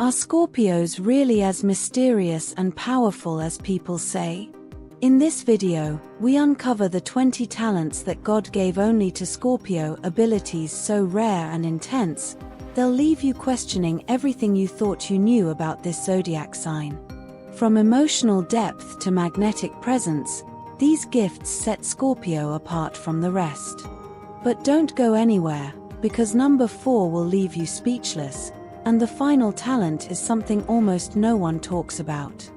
Are Scorpios really as mysterious and powerful as people say? In this video, we uncover the 20 talents that God gave only to Scorpio, abilities so rare and intense, they'll leave you questioning everything you thought you knew about this zodiac sign. From emotional depth to magnetic presence, these gifts set Scorpio apart from the rest. But don't go anywhere, because number 4 will leave you speechless, and the final talent is something almost no one talks about.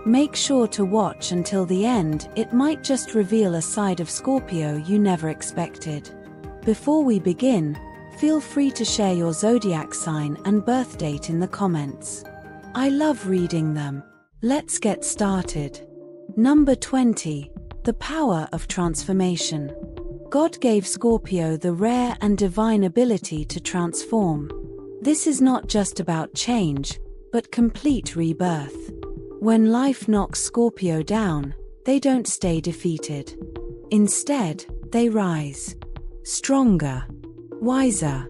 Make sure to watch until the end, it might just reveal a side of Scorpio you never expected. Before we begin, feel free to share your zodiac sign and birth date in the comments. I love reading them. Let's get started. Number 20. The power of transformation. God gave Scorpio the rare and divine ability to transform. This is not just about change, but complete rebirth. When life knocks Scorpio down, they don't stay defeated. Instead, they rise. Stronger, wiser,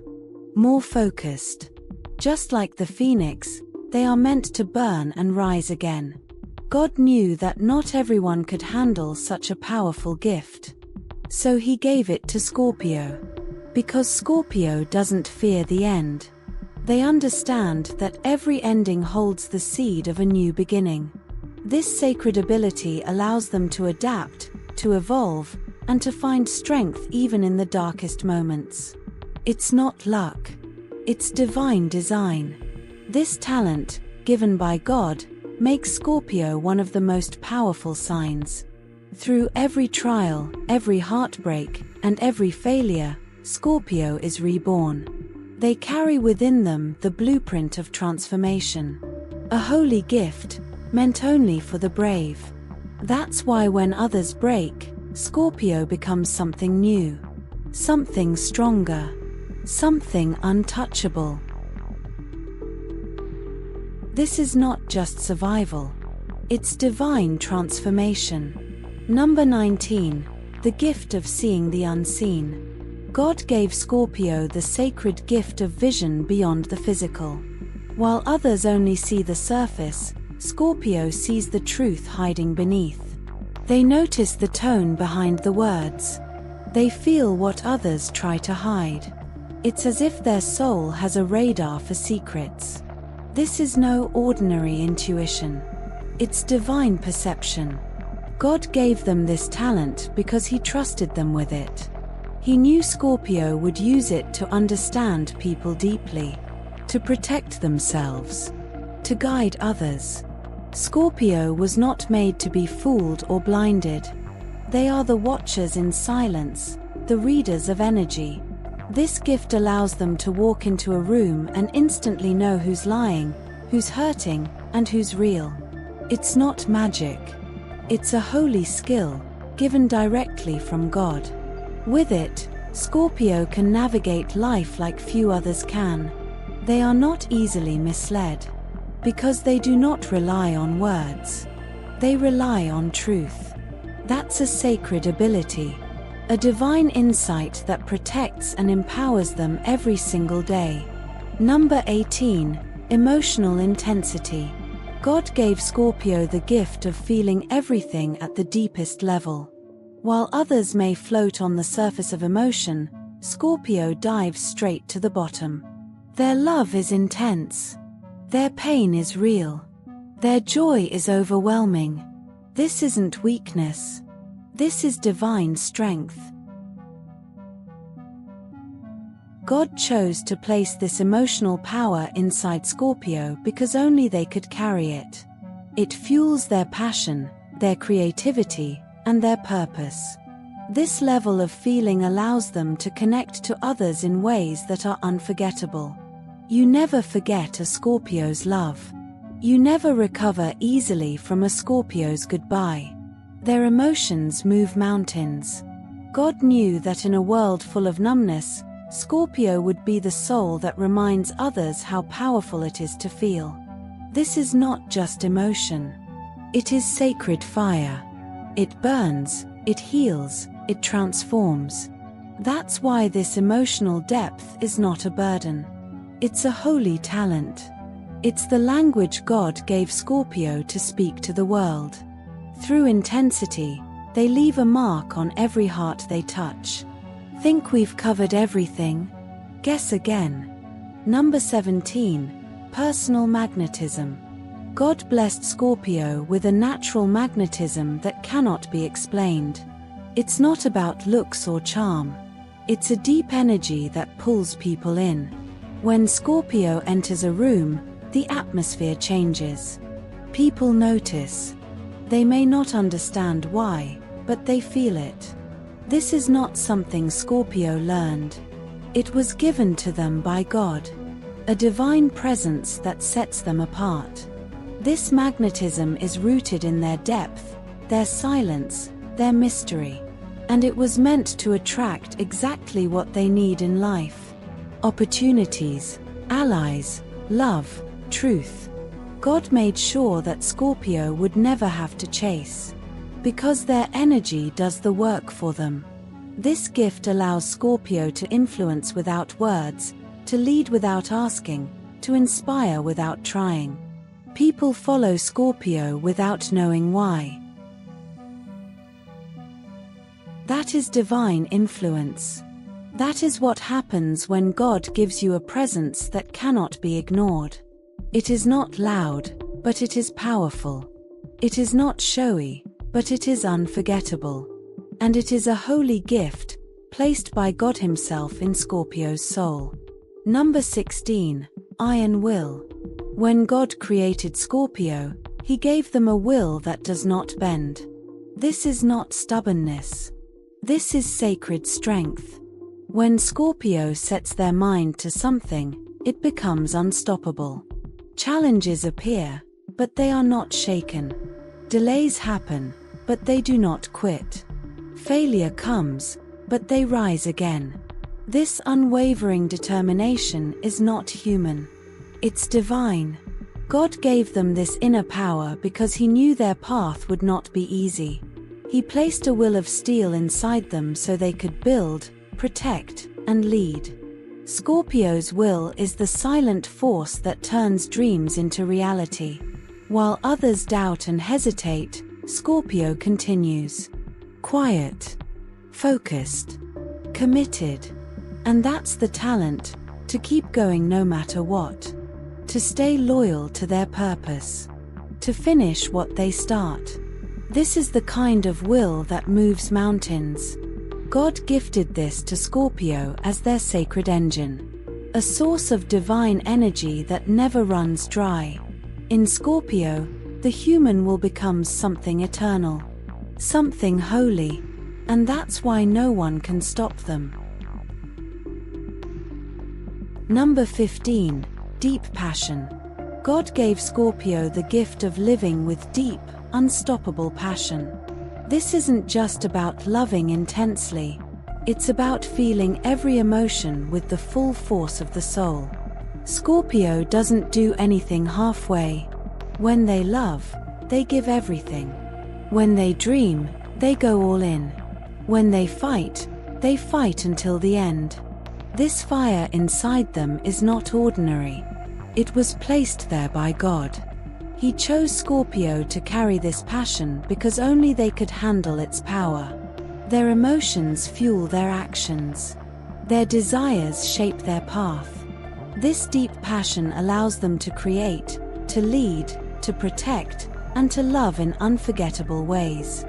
more focused. Just like the phoenix, they are meant to burn and rise again. God knew that not everyone could handle such a powerful gift. So he gave it to Scorpio. Because Scorpio doesn't fear the end. They understand that every ending holds the seed of a new beginning. This sacred ability allows them to adapt, to evolve, and to find strength even in the darkest moments. It's not luck. It's divine design. This talent, given by God, makes Scorpio one of the most powerful signs. Through every trial, every heartbreak, and every failure, Scorpio is reborn. They carry within them the blueprint of transformation. A holy gift, meant only for the brave. That's why when others break, Scorpio becomes something new. Something stronger. Something untouchable. This is not just survival. It's divine transformation. Number 19. The gift of seeing the unseen. God gave Scorpio the sacred gift of vision beyond the physical. While others only see the surface, Scorpio sees the truth hiding beneath. They notice the tone behind the words. They feel what others try to hide. It's as if their soul has a radar for secrets. This is no ordinary intuition. It's divine perception. God gave them this talent because he trusted them with it. He knew Scorpio would use it to understand people deeply, to protect themselves, to guide others. Scorpio was not made to be fooled or blinded. They are the watchers in silence, the readers of energy. This gift allows them to walk into a room and instantly know who's lying, who's hurting, and who's real. It's not magic. It's a holy skill, given directly from God. With it, Scorpio can navigate life like few others can. They are not easily misled. Because they do not rely on words. They rely on truth. That's a sacred ability. A divine insight that protects and empowers them every single day. Number 18. Emotional intensity. God gave Scorpio the gift of feeling everything at the deepest level. While others may float on the surface of emotion, Scorpio dives straight to the bottom. Their love is intense. Their pain is real. Their joy is overwhelming. This isn't weakness. This is divine strength. God chose to place this emotional power inside Scorpio because only they could carry it. It fuels their passion, their creativity, and their purpose. This level of feeling allows them to connect to others in ways that are unforgettable. You never forget a Scorpio's love. You never recover easily from a Scorpio's goodbye. Their emotions move mountains. God knew that in a world full of numbness, Scorpio would be the soul that reminds others how powerful it is to feel. This is not just emotion. It is sacred fire. It burns, it heals, it transforms. That's why this emotional depth is not a burden. It's a holy talent. It's the language God gave Scorpio to speak to the world. Through intensity, they leave a mark on every heart they touch. Think we've covered everything? Guess again. Number 17. Personal magnetism. God blessed Scorpio with a natural magnetism that cannot be explained. It's not about looks or charm. It's a deep energy that pulls people in. When Scorpio enters a room, the atmosphere changes. People notice. They may not understand why, but they feel it. This is not something Scorpio learned. It was given to them by God. A divine presence that sets them apart. This magnetism is rooted in their depth, their silence, their mystery. And it was meant to attract exactly what they need in life. Opportunities, allies, love, truth. God made sure that Scorpio would never have to chase. Because their energy does the work for them. This gift allows Scorpio to influence without words, to lead without asking, to inspire without trying. People follow Scorpio without knowing why. That is divine influence. That is what happens when God gives you a presence that cannot be ignored. It is not loud, but it is powerful. It is not showy, but it is unforgettable. And it is a holy gift, placed by God Himself in Scorpio's soul. Number 16. Iron will. When God created Scorpio, He gave them a will that does not bend. This is not stubbornness. This is sacred strength. When Scorpio sets their mind to something, it becomes unstoppable. Challenges appear, but they are not shaken. Delays happen, but they do not quit. Failure comes, but they rise again. This unwavering determination is not human. It's divine. God gave them this inner power because He knew their path would not be easy. He placed a will of steel inside them so they could build, protect, and lead. Scorpio's will is the silent force that turns dreams into reality. While others doubt and hesitate, Scorpio continues. Quiet, focused, committed. And that's the talent, to keep going no matter what. To stay loyal to their purpose. To finish what they start. This is the kind of will that moves mountains. God gifted this to Scorpio as their sacred engine. A source of divine energy that never runs dry. In Scorpio, the human will become something eternal. Something holy. And that's why no one can stop them. Number 15. Deep passion. God gave Scorpio the gift of living with deep, unstoppable passion. This isn't just about loving intensely. It's about feeling every emotion with the full force of the soul. Scorpio doesn't do anything halfway. When they love, they give everything. When they dream, they go all in. When they fight until the end. This fire inside them is not ordinary. It was placed there by God. He chose Scorpio to carry this passion because only they could handle its power. Their emotions fuel their actions. Their desires shape their path. This deep passion allows them to create, to lead, to protect, and to love in unforgettable ways.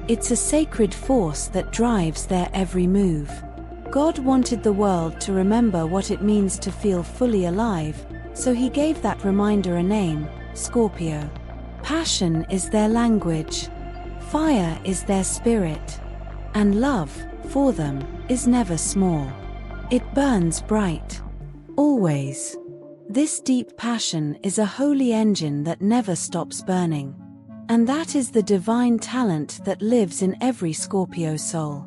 It's a sacred force that drives their every move. God wanted the world to remember what it means to feel fully alive, so He gave that reminder a name, Scorpio. Passion is their language. Fire is their spirit. And love, for them, is never small. It burns bright. Always. This deep passion is a holy engine that never stops burning. And that is the divine talent that lives in every Scorpio soul.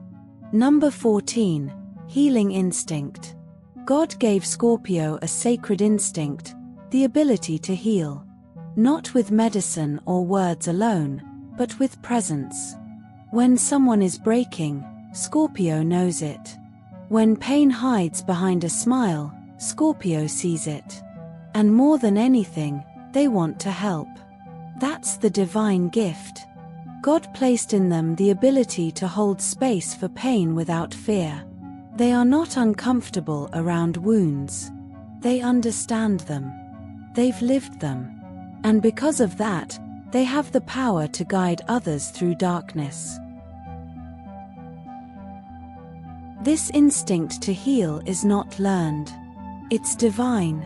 Number 14. Healing instinct. God gave Scorpio a sacred instinct, the ability to heal. Not with medicine or words alone, but with presence. When someone is breaking, Scorpio knows it. When pain hides behind a smile, Scorpio sees it. And more than anything, they want to help. That's the divine gift. God placed in them the ability to hold space for pain without fear. They are not uncomfortable around wounds. They understand them. They've lived them. And because of that, they have the power to guide others through darkness. This instinct to heal is not learned. It's divine.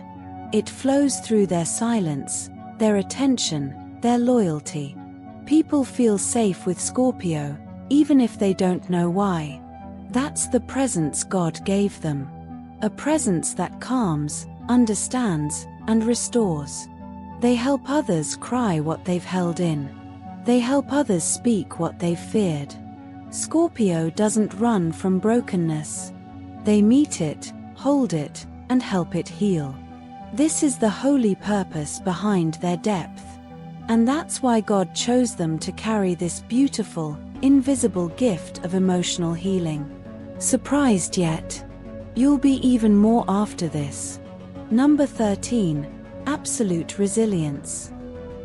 It flows through their silence, their attention, their loyalty. People feel safe with Scorpio, even if they don't know why. That's the presence God gave them. A presence that calms, understands, and restores. They help others cry what they've held in. They help others speak what they've feared. Scorpio doesn't run from brokenness. They meet it, hold it, and help it heal. This is the holy purpose behind their depth. And that's why God chose them to carry this beautiful, invisible gift of emotional healing. Surprised yet? You'll be even more after this. Number 13. Absolute resilience.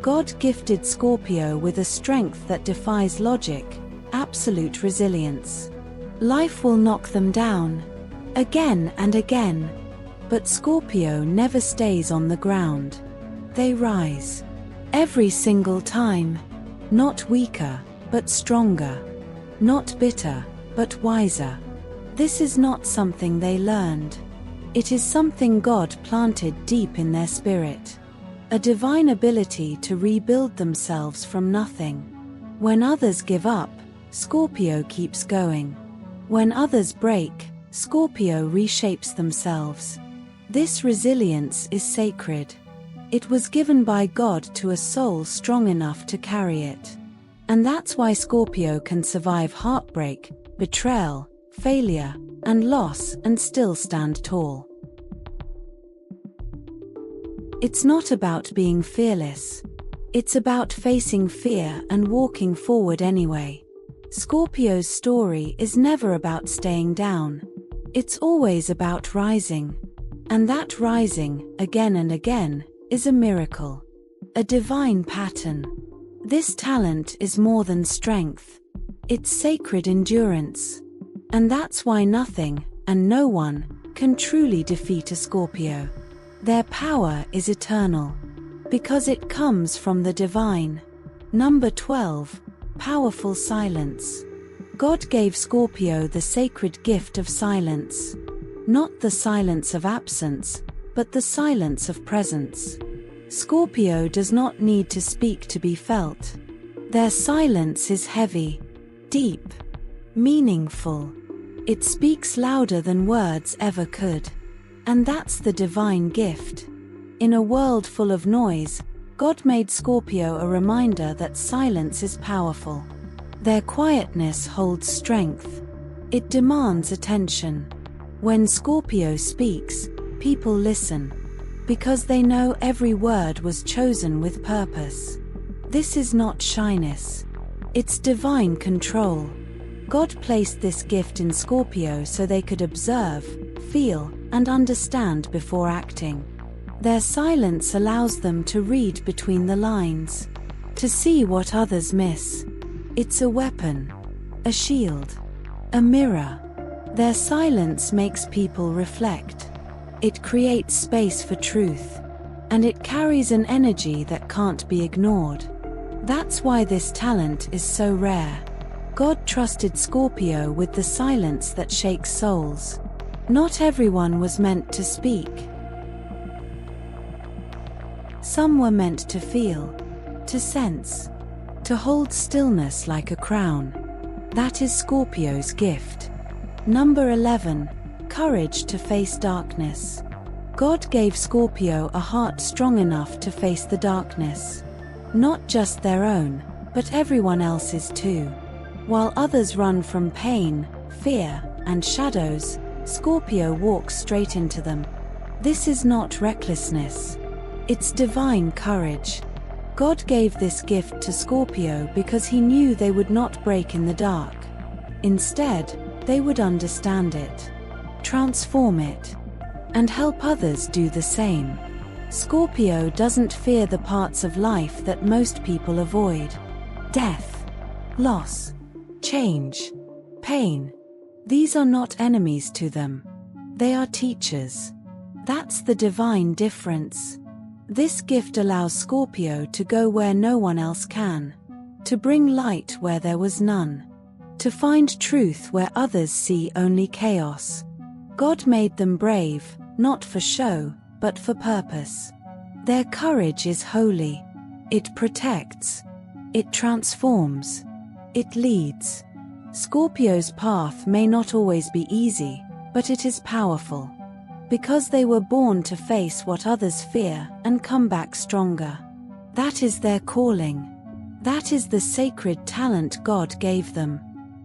God gifted Scorpio with a strength that defies logic, absolute resilience. Life will knock them down, again and again. But Scorpio never stays on the ground. They rise. Every single time. Not weaker, but stronger. Not bitter, but wiser. This is not something they learned. It is something God planted deep in their spirit. A divine ability to rebuild themselves from nothing. When others give up, Scorpio keeps going. When others break, Scorpio reshapes themselves. This resilience is sacred. It was given by God to a soul strong enough to carry it. And that's why Scorpio can survive heartbreak, betrayal, failure, and loss and still stand tall. It's not about being fearless. It's about facing fear and walking forward anyway. Scorpio's story is never about staying down. It's always about rising. And that rising, again and again, is a miracle. A divine pattern. This talent is more than strength. It's sacred endurance. And that's why nothing, and no one, can truly defeat a Scorpio. Their power is eternal. Because it comes from the divine. Number 12. Powerful silence. God gave Scorpio the sacred gift of silence. Not the silence of absence, but the silence of presence. Scorpio does not need to speak to be felt. Their silence is heavy, deep, meaningful. It speaks louder than words ever could. And that's the divine gift. In a world full of noise, God made Scorpio a reminder that silence is powerful. Their quietness holds strength. It demands attention. When Scorpio speaks, people listen. Because they know every word was chosen with purpose. This is not shyness. It's divine control. God placed this gift in Scorpio so they could observe, feel, and understand before acting. Their silence allows them to read between the lines, to see what others miss. It's a weapon, a shield, a mirror. Their silence makes people reflect. It creates space for truth, and it carries an energy that can't be ignored. That's why this talent is so rare. God trusted Scorpio with the silence that shakes souls. Not everyone was meant to speak. Some were meant to feel, to sense, to hold stillness like a crown. That is Scorpio's gift. Number 11. Courage to face darkness. God gave Scorpio a heart strong enough to face the darkness. Not just their own, but everyone else's too. While others run from pain, fear, and shadows, Scorpio walks straight into them. This is not recklessness. It's divine courage. God gave this gift to Scorpio because he knew they would not break in the dark. Instead, they would understand it, transform it, and help others do the same. Scorpio doesn't fear the parts of life that most people avoid. Death, loss, change, pain. These are not enemies to them. They are teachers. That's the divine difference. This gift allows Scorpio to go where no one else can, to bring light where there was none, to find truth where others see only chaos. God made them brave, not for show, but for purpose. Their courage is holy. It protects. It transforms. It leads. Scorpio's path may not always be easy, but it is powerful. Because they were born to face what others fear and come back stronger. That is their calling. That is the sacred talent God gave them.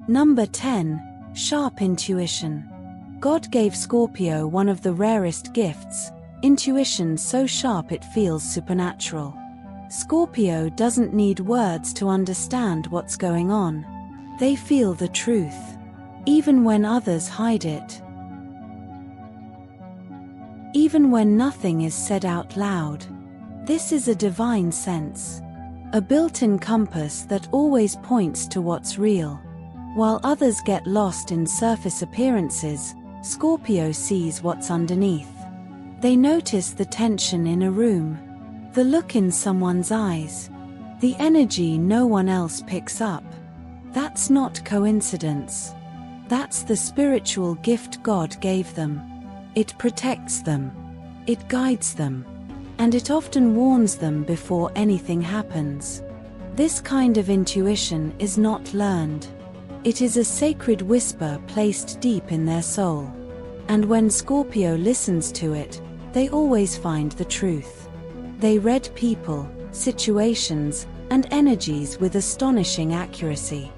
Number 10. Sharp intuition. God gave Scorpio one of the rarest gifts, intuition so sharp it feels supernatural. Scorpio doesn't need words to understand what's going on. They feel the truth, even when others hide it. Even when nothing is said out loud. This is a divine sense. A built-in compass that always points to what's real. While others get lost in surface appearances, Scorpio sees what's underneath. They notice the tension in a room, the look in someone's eyes, the energy no one else picks up. That's not coincidence. That's the spiritual gift God gave them. It protects them. It guides them. And it often warns them before anything happens. This kind of intuition is not learned. It is a sacred whisper placed deep in their soul. And when Scorpio listens to it, they always find the truth. They read people, situations, and energies with astonishing accuracy.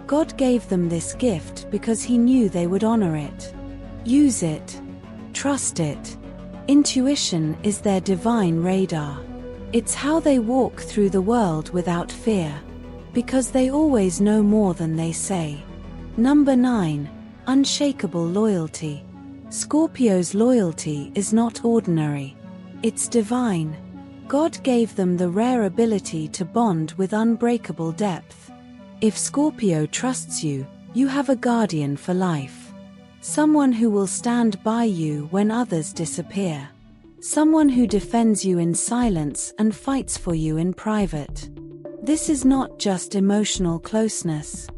God gave them this gift because He knew they would honor it. Use it. Trust it. Intuition is their divine radar. It's how they walk through the world without fear. Because they always know more than they say. Number 9. Unshakable loyalty. Scorpio's loyalty is not ordinary. It's divine. God gave them the rare ability to bond with unbreakable depth. If Scorpio trusts you, you have a guardian for life. Someone who will stand by you when others disappear. Someone who defends you in silence and fights for you in private. This is not just emotional closeness.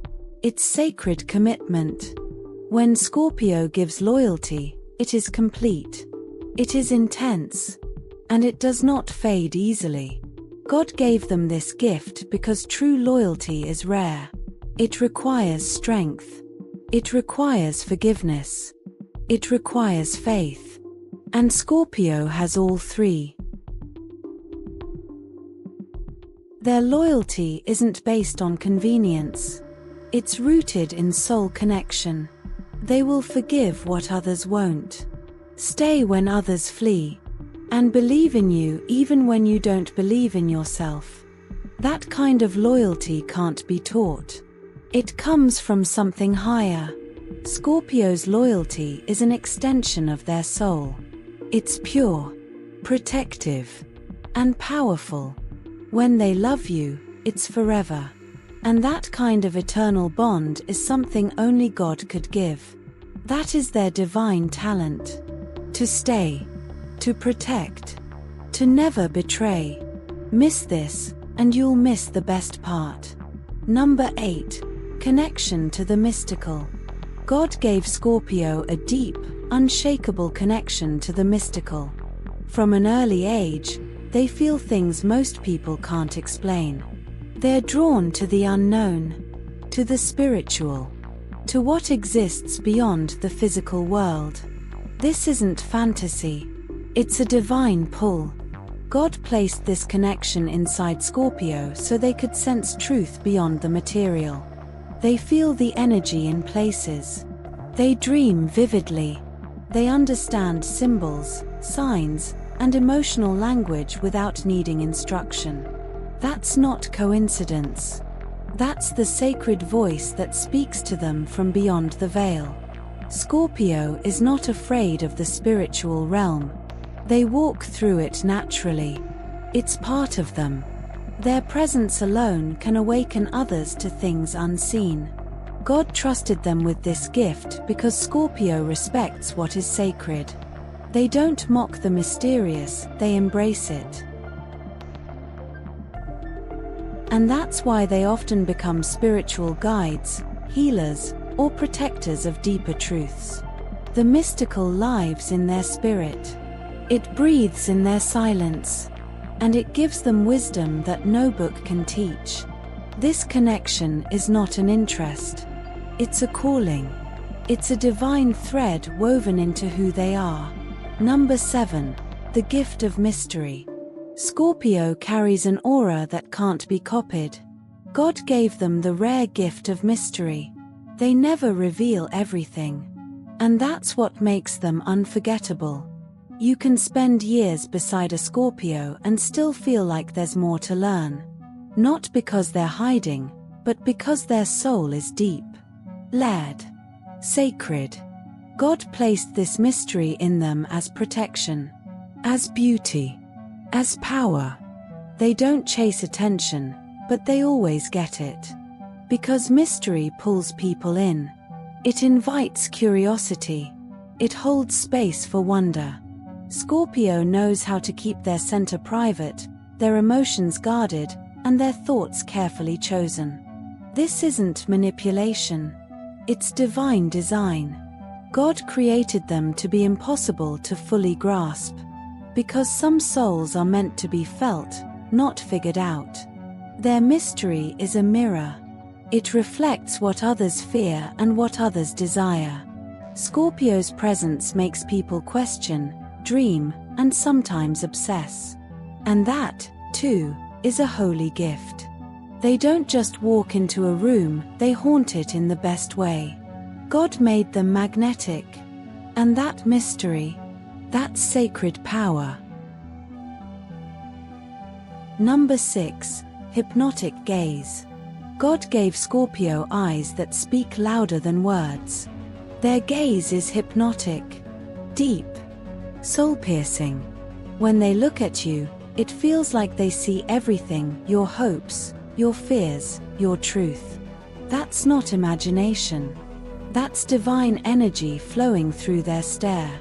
It's sacred commitment. When Scorpio gives loyalty, it is complete. It is intense. And it does not fade easily. God gave them this gift because true loyalty is rare. It requires strength. It requires forgiveness. It requires faith. And Scorpio has all three. Their loyalty isn't based on convenience. It's rooted in soul connection. They will forgive what others won't. Stay when others flee. And believe in you even when you don't believe in yourself. That kind of loyalty can't be taught. It comes from something higher. Scorpio's loyalty is an extension of their soul. It's pure, protective, and powerful. When they love you, it's forever. And that kind of eternal bond is something only God could give. That is their divine talent. To stay. To protect. To never betray. Miss this, and you'll miss the best part. Number 8. Connection to the mystical. God gave Scorpio a deep, unshakable connection to the mystical. From an early age, they feel things most people can't explain. They're drawn to the unknown, to the spiritual, to what exists beyond the physical world. This isn't fantasy. It's a divine pull. God placed this connection inside Scorpio so they could sense truth beyond the material. They feel the energy in places. They dream vividly. They understand symbols, signs, and emotional language without needing instruction. That's not coincidence. That's the sacred voice that speaks to them from beyond the veil. Scorpio is not afraid of the spiritual realm. They walk through it naturally. It's part of them. Their presence alone can awaken others to things unseen. God trusted them with this gift because Scorpio respects what is sacred. They don't mock the mysterious, they embrace it. And that's why they often become spiritual guides, healers, or protectors of deeper truths. The mystical lives in their spirit. It breathes in their silence. And it gives them wisdom that no book can teach. This connection is not an interest. It's a calling. It's a divine thread woven into who they are. Number 7. The gift of mystery. Scorpio carries an aura that can't be copied. God gave them the rare gift of mystery. They never reveal everything. And that's what makes them unforgettable. You can spend years beside a Scorpio and still feel like there's more to learn. Not because they're hiding, but because their soul is deep, layered, sacred. God placed this mystery in them as protection, as beauty, as power. They don't chase attention, but they always get it. Because mystery pulls people in. It invites curiosity. It holds space for wonder. Scorpio knows how to keep their center private, their emotions guarded, and their thoughts carefully chosen. This isn't manipulation. It's divine design. God created them to be impossible to fully grasp. Because some souls are meant to be felt, not figured out. Their mystery is a mirror. It reflects what others fear and what others desire. Scorpio's presence makes people question, dream, and sometimes obsess. And that, too, is a holy gift. They don't just walk into a room, they haunt it in the best way. God made them magnetic. And that mystery, that sacred power. Number 6. Hypnotic gaze. God gave Scorpio eyes that speak louder than words. Their gaze is hypnotic, deep, soul-piercing. When they look at you, it feels like they see everything, your hopes, your fears, your truth. That's not imagination. That's divine energy flowing through their stare.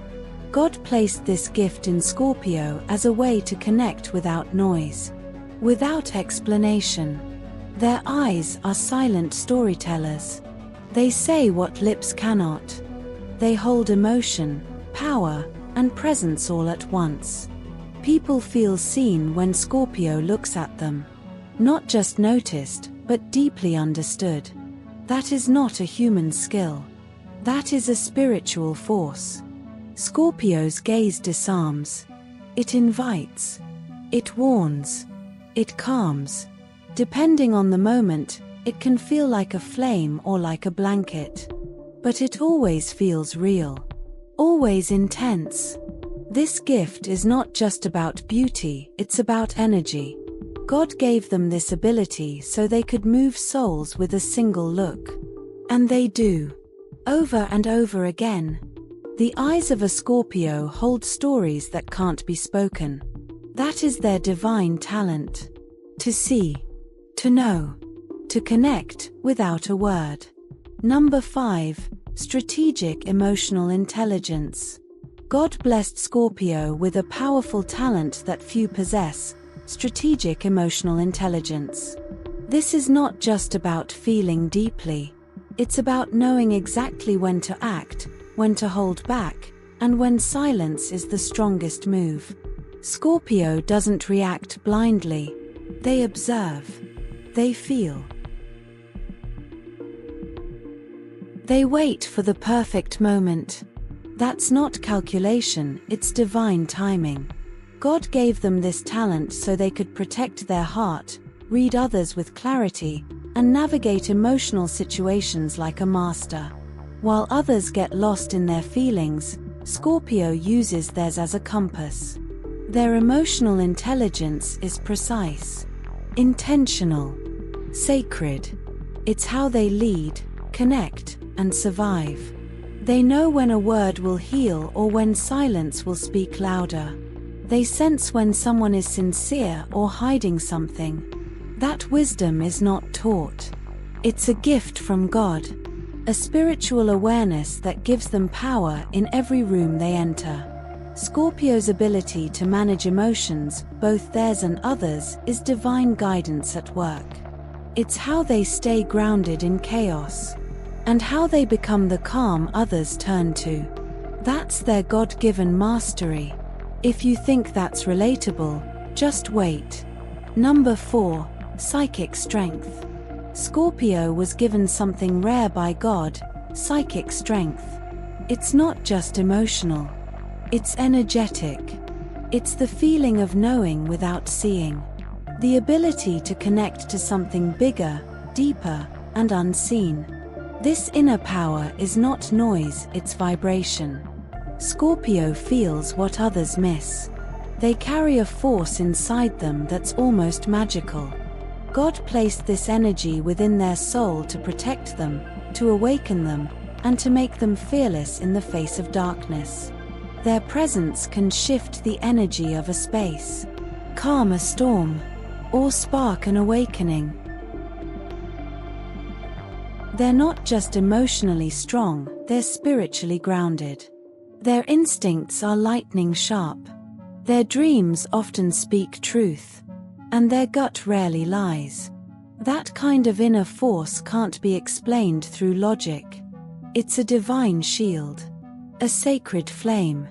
God placed this gift in Scorpio as a way to connect without noise, without explanation. Their eyes are silent storytellers. They say what lips cannot. They hold emotion, power, and presence all at once. People feel seen when Scorpio looks at them. Not just noticed, but deeply understood. That is not a human skill. That is a spiritual force. Scorpio's gaze disarms. It invites. It warns. It calms. Depending on the moment, it can feel like a flame or like a blanket. But it always feels real. Always intense. This gift is not just about beauty, it's about energy. God gave them this ability so they could move souls with a single look. And they do. Over and over again. The eyes of a Scorpio hold stories that can't be spoken. That is their divine talent. To see. To know. To connect without a word. Number 5. Strategic emotional intelligence. God blessed Scorpio with a powerful talent that few possess, strategic emotional intelligence. This is not just about feeling deeply. It's about knowing exactly when to act, when to hold back, and when silence is the strongest move. Scorpio doesn't react blindly. They observe. They feel. They wait for the perfect moment. That's not calculation, it's divine timing. God gave them this talent so they could protect their heart, read others with clarity, and navigate emotional situations like a master. While others get lost in their feelings, Scorpio uses theirs as a compass. Their emotional intelligence is precise, intentional, sacred. It's how they lead, connect, and survive. They know when a word will heal or when silence will speak louder. They sense when someone is sincere or hiding something. That wisdom is not taught. It's a gift from God. A spiritual awareness that gives them power in every room they enter. Scorpio's ability to manage emotions, both theirs and others, is divine guidance at work. It's how they stay grounded in chaos, and how they become the calm others turn to. That's their God-given mastery. If you think that's relatable, just wait. Number 4. Psychic strength. Scorpio was given something rare by God, psychic strength. It's not just emotional. It's energetic. It's the feeling of knowing without seeing. The ability to connect to something bigger, deeper, and unseen. This inner power is not noise, it's vibration. Scorpio feels what others miss. They carry a force inside them that's almost magical. God placed this energy within their soul to protect them, to awaken them, and to make them fearless in the face of darkness. Their presence can shift the energy of a space, calm a storm, or spark an awakening. They're not just emotionally strong, they're spiritually grounded. Their instincts are lightning sharp. Their dreams often speak truth, and their gut rarely lies. That kind of inner force can't be explained through logic. It's a divine shield, a sacred flame.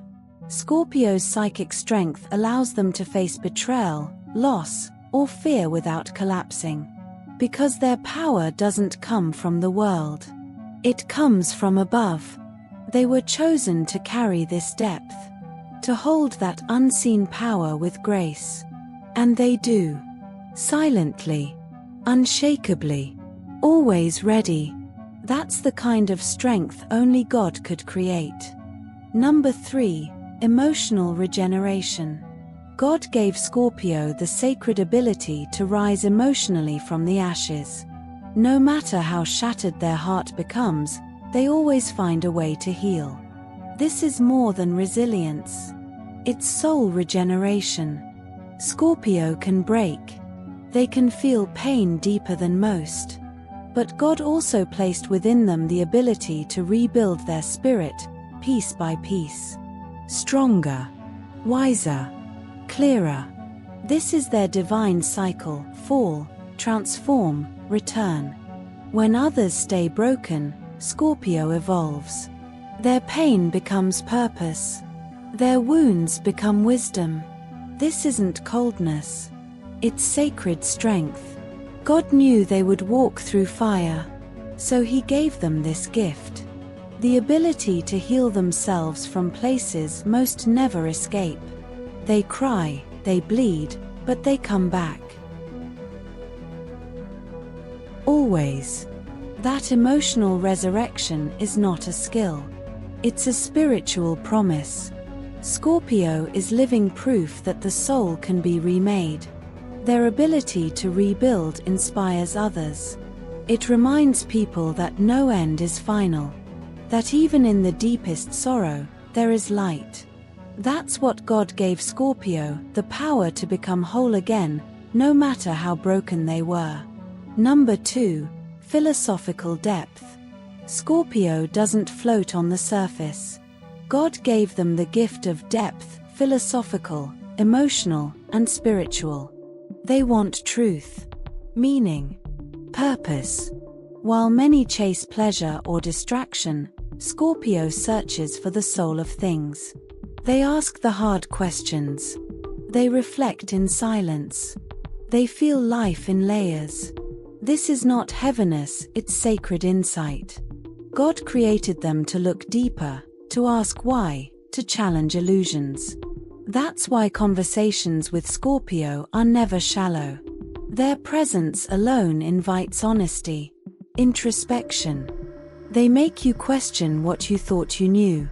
Scorpio's psychic strength allows them to face betrayal, loss, or fear without collapsing. Because their power doesn't come from the world. It comes from above. They were chosen to carry this depth, to hold that unseen power with grace. And they do. Silently, unshakably, always ready. That's the kind of strength only God could create. Number 3. Emotional regeneration. God gave Scorpio the sacred ability to rise emotionally from the ashes. No matter how shattered their heart becomes, they always find a way to heal. This is more than resilience. It's soul regeneration. Scorpio can break. They can feel pain deeper than most. But God also placed within them the ability to rebuild their spirit, piece by piece. Stronger, wiser, clearer. This is their divine cycle: fall, transform, return. When others stay broken, Scorpio evolves. Their pain becomes purpose. Their wounds become wisdom. This isn't coldness. It's sacred strength. God knew they would walk through fire, so He gave them this gift. The ability to heal themselves from places most never escape. They cry, they bleed, but they come back. Always. That emotional resurrection is not a skill. It's a spiritual promise. Scorpio is living proof that the soul can be remade. Their ability to rebuild inspires others. It reminds people that no end is final. That even in the deepest sorrow, there is light. That's what God gave Scorpio, the power to become whole again, no matter how broken they were. Number 2. Philosophical depth. Scorpio doesn't float on the surface. God gave them the gift of depth, philosophical, emotional, and spiritual. They want truth, meaning, purpose. While many chase pleasure or distraction, Scorpio searches for the soul of things. They ask the hard questions. They reflect in silence. They feel life in layers. This is not heaviness, it's sacred insight. God created them to look deeper, to ask why, to challenge illusions. That's why conversations with Scorpio are never shallow. Their presence alone invites honesty, introspection. They make you question what you thought you knew.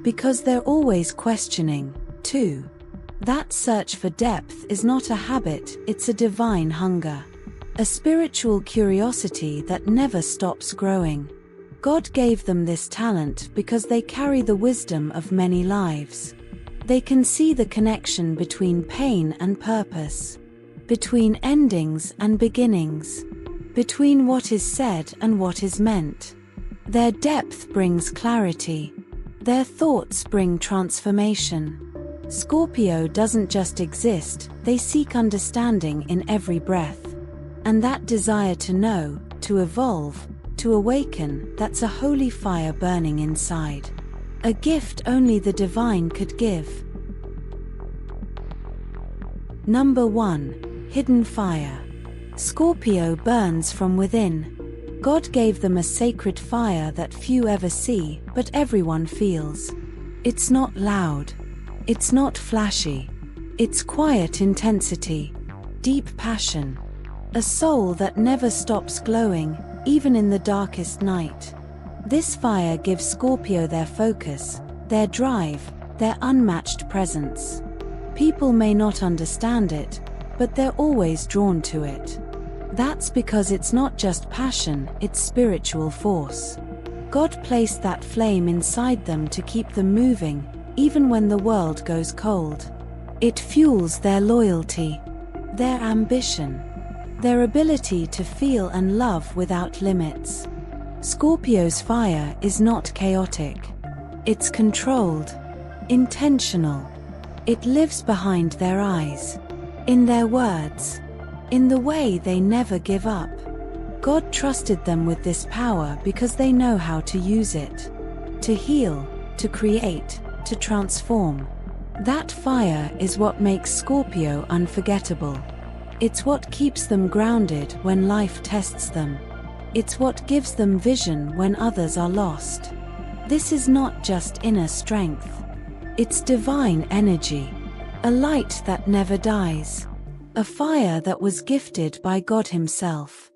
Because they're always questioning, too. That search for depth is not a habit, it's a divine hunger. A spiritual curiosity that never stops growing. God gave them this talent because they carry the wisdom of many lives. They can see the connection between pain and purpose, between endings and beginnings, between what is said and what is meant. Their depth brings clarity. Their thoughts bring transformation. Scorpio doesn't just exist, they seek understanding in every breath. And that desire to know, to evolve, to awaken, that's a holy fire burning inside. A gift only the divine could give. Number 1. Hidden fire. Scorpio burns from within. God gave them a sacred fire that few ever see, but everyone feels. It's not loud. It's not flashy. It's quiet intensity, deep passion. A soul that never stops glowing, even in the darkest night. This fire gives Scorpio their focus, their drive, their unmatched presence. People may not understand it, but they're always drawn to it. That's because it's not just passion, it's spiritual force. God placed that flame inside them to keep them moving, even when the world goes cold. It fuels their loyalty, their ambition, their ability to feel and love without limits. Scorpio's fire is not chaotic. It's controlled, intentional. It lives behind their eyes, in their words, in the way they never give up. God trusted them with this power because they know how to use it. To heal, to create, to transform. That fire is what makes Scorpio unforgettable. It's what keeps them grounded when life tests them. It's what gives them vision when others are lost. This is not just inner strength. It's divine energy. A light that never dies. A fire that was gifted by God Himself.